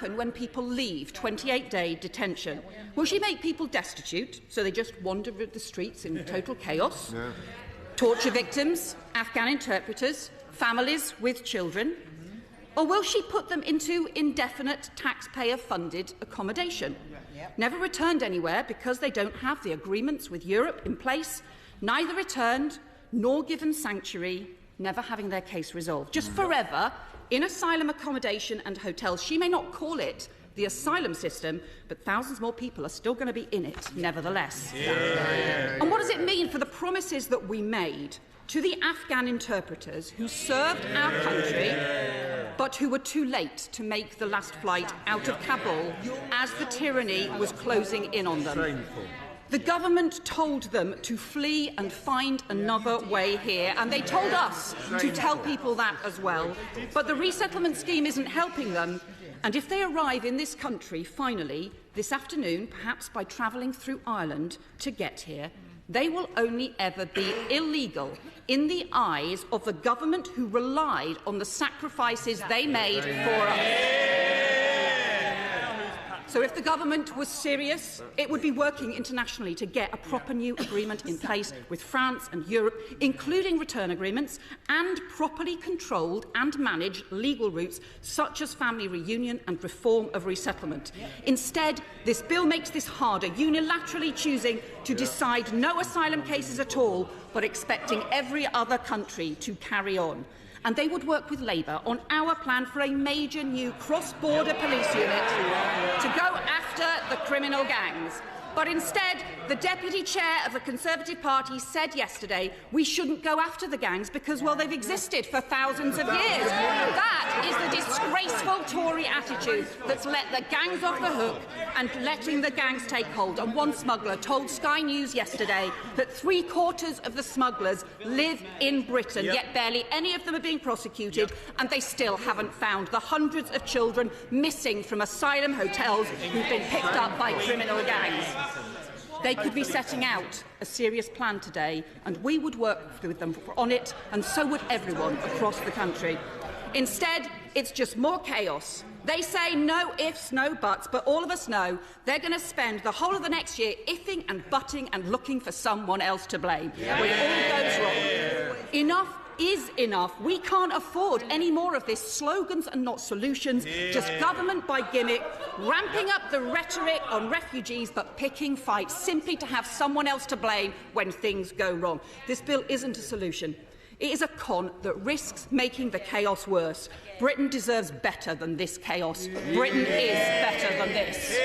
happen when people leave 28-day detention? Will she make people destitute, so they just wander the streets in total chaos? No. Torture victims, Afghan interpreters, families with children? Or will she put them into indefinite taxpayer-funded accommodation? Never returned anywhere because they don't have the agreements with Europe in place, neither returned nor given sanctuary, never having their case resolved. Just forever in asylum accommodation and hotels. She may not call it the asylum system, but thousands more people are still going to be in it, nevertheless. And what does it mean for the promises that we made to the Afghan interpreters who served our country but who were too late to make the last flight out of Kabul as the tyranny was closing in on them? Shameful. The government told them to flee and find another way here, and they told us to tell people that as well. But the resettlement scheme isn't helping them, and if they arrive in this country, finally, this afternoon, perhaps by travelling through Ireland to get here, they will only ever be illegal in the eyes of the government who relied on the sacrifices they made for us. So if the government was serious, it would be working internationally to get a proper new agreement in place with France and Europe, including return agreements, and properly controlled and managed legal routes such as family reunion and reform of resettlement. Instead, this bill makes this harder, unilaterally choosing to decide no asylum cases at all, but expecting every other country to carry on. And they would work with Labour on our plan for a major new cross-border police unit to go after the criminal gangs. But instead, the Deputy Chair of the Conservative Party said yesterday we shouldn't go after the gangs because, well, they've existed for thousands of years. That is the disgraceful Tory attitude that's let the gangs off the hook and letting the gangs take hold. And one smuggler told Sky News yesterday that 3/4 of the smugglers live in Britain, yet barely any of them are being prosecuted, and they still haven't found the hundreds of children missing from asylum hotels who've been picked up by criminal gangs. They could be setting out a serious plan today, and we would work with them on it, and so would everyone across the country. Instead, it's just more chaos. They say no ifs, no buts, but all of us know they're going to spend the whole of the next year iffing and butting and looking for someone else to blame when it all goes wrong. Enough is enough. We can't afford any more of this slogans and not solutions, just government by gimmick, ramping up the rhetoric on refugees but picking fights simply to have someone else to blame when things go wrong. This bill isn't a solution. It is a con that risks making the chaos worse. Britain deserves better than this chaos. Britain is better than this.